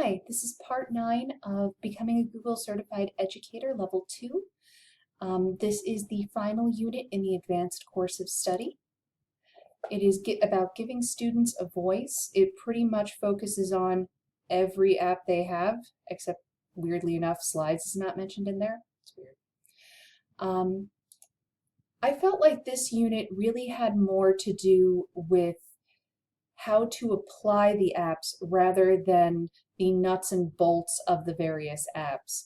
Hi, this is part 9 of Becoming a Google Certified Educator Level 2. This is the final unit in the advanced course of study. It is about giving students a voice. It pretty much focuses on every app they have, except weirdly enough, Slides is not mentioned in there. It's weird. I felt like this unit really had more to do with how to apply the apps rather than the nuts and bolts of the various apps.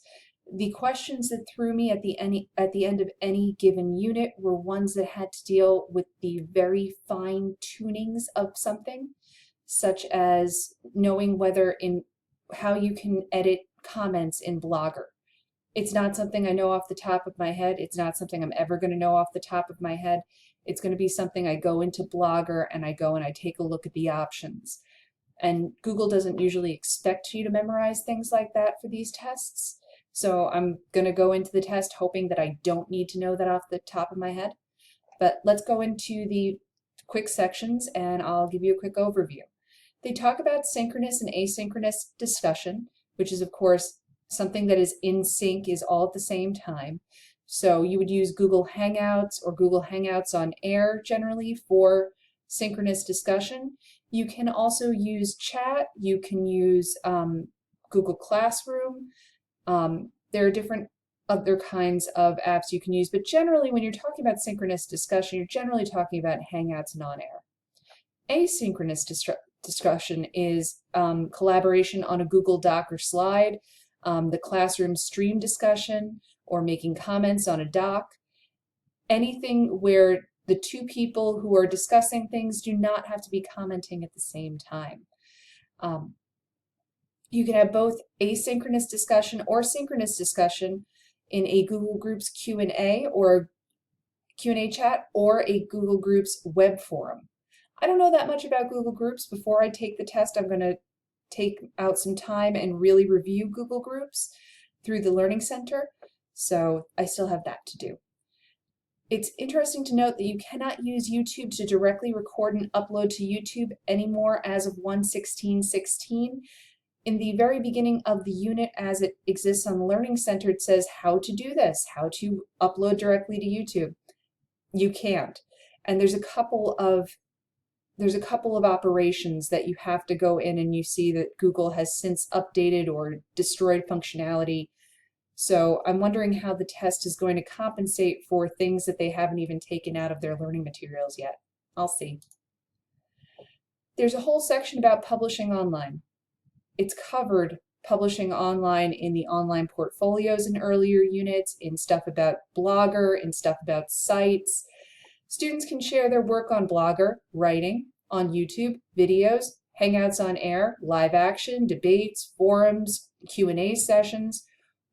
The questions that threw me at the end of any given unit were ones that had to deal with the very fine tunings of something, such as knowing how you can edit comments in Blogger. It's not something I know off the top of my head. It's not something I'm ever going to know off the top of my head. It's going to be something I go into Blogger and I take a look at the options. And Google doesn't usually expect you to memorize things like that for these tests. So I'm going to go into the test hoping that I don't need to know that off the top of my head. But let's go into the quick sections and I'll give you a quick overview. They talk about synchronous and asynchronous discussion, which is of course something that is in sync is all at the same time. So you would use Google Hangouts or Google Hangouts on Air generally for synchronous discussion. You can also use chat. You can use Google Classroom. There are different other kinds of apps you can use, but generally when you're talking about synchronous discussion, you're generally talking about Hangouts and on Air. Asynchronous discussion is collaboration on a Google Doc or slide, the classroom stream discussion, or making comments on a doc. Anything where the two people who are discussing things do not have to be commenting at the same time. You can have both asynchronous discussion or synchronous discussion in a Google Groups Q&A or Q&A chat or a Google Groups web forum. I don't know that much about Google Groups. Before I take the test, I'm going to take out some time and really review Google Groups through the Learning Center, so I still have that to do. It's interesting to note that you cannot use YouTube to directly record and upload to YouTube anymore as of 1.16.16. In the very beginning of the unit as it exists on the Learning Center, it says how to do this, how to upload directly to YouTube. You can't. And there's a couple of operations that you have to go in and you see that Google has since updated or destroyed functionality. So I'm wondering how the test is going to compensate for things that they haven't even taken out of their learning materials yet. I'll see. There's a whole section about publishing online. It's covered publishing online in the online portfolios in earlier units, in stuff about Blogger, in stuff about sites. Students can share their work on Blogger, writing, on YouTube, videos, Hangouts on Air, live action, debates, forums, Q&A sessions,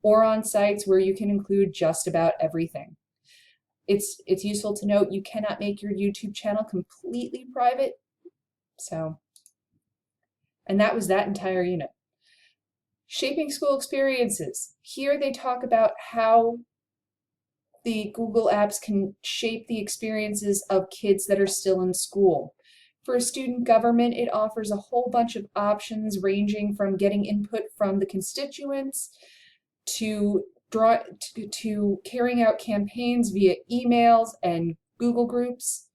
or on sites where you can include just about everything. It's useful to note you cannot make your YouTube channel completely private. And that was that entire unit. Shaping school experiences. Here they talk about how the Google apps can shape the experiences of kids that are still in school. For student government, it offers a whole bunch of options ranging from getting input from the constituents to carrying out campaigns via emails and Google Groups.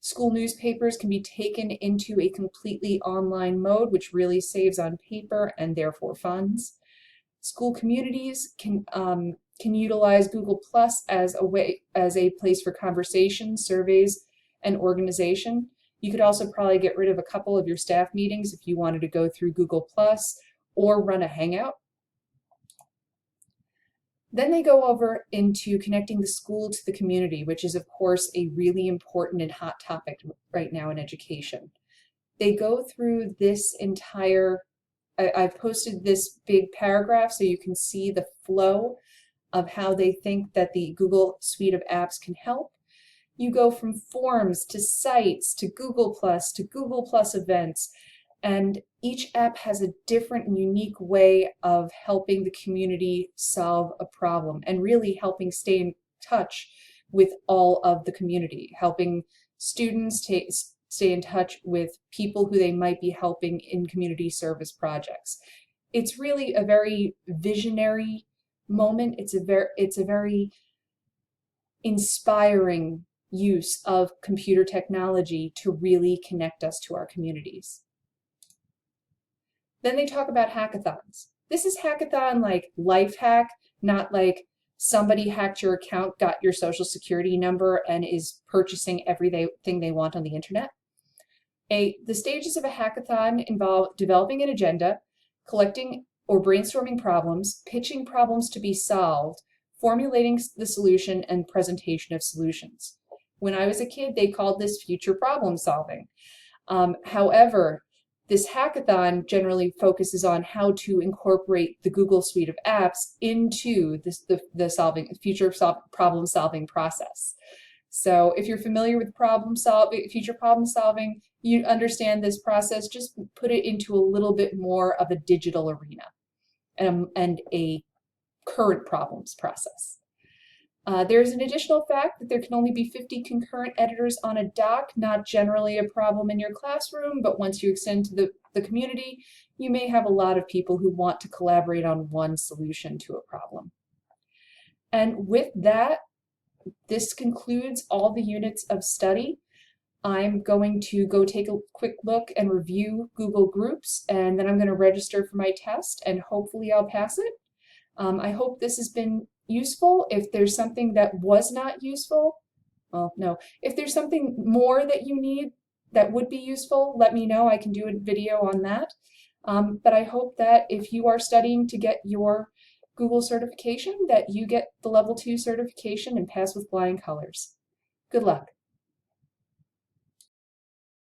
School newspapers can be taken into a completely online mode, which really saves on paper and therefore funds. School communities can utilize Google Plus as a place for conversation, surveys, and organization. You could also probably get rid of a couple of your staff meetings if you wanted to go through Google Plus or run a Hangout. Then they go over into connecting the school to the community, which is of course a really important and hot topic right now in education. They go through this entire, I've posted this big paragraph so you can see the flow of how they think that the Google suite of apps can help. You go from forums to sites to Google Plus events, and each app has a different and unique way of helping the community solve a problem and really helping stay in touch with all of the community, helping students stay in touch with people who they might be helping in community service projects. it's really a very visionary moment. It's a very inspiring use of computer technology to really connect us to our communities. Then they talk about hackathons. This is hackathon like life hack, not like somebody hacked your account, got your social security number, and is purchasing everything they want on the internet. The stages of a hackathon involve developing an agenda, collecting or brainstorming problems, pitching problems to be solved, formulating the solution, and presentation of solutions. When I was a kid, they called this future problem solving. However, this hackathon generally focuses on how to incorporate the Google suite of apps into the future problem solving process. So if you're familiar with future problem solving, you understand this process. Just put it into a little bit more of a digital arena and a current problems process. There's an additional fact that there can only be 50 concurrent editors on a doc, not generally a problem in your classroom, but once you extend to the community, you may have a lot of people who want to collaborate on one solution to a problem. And with that, this concludes all the units of study. I'm going to go take a quick look and review Google Groups, and then I'm going to register for my test, and hopefully I'll pass it. I hope this has been useful. If there's something that was not useful, well, no. If there's something more that you need that would be useful, let me know. I can do a video on that. But I hope that if you are studying to get your Google certification, that you get the level 2 certification and pass with flying colors. Good luck.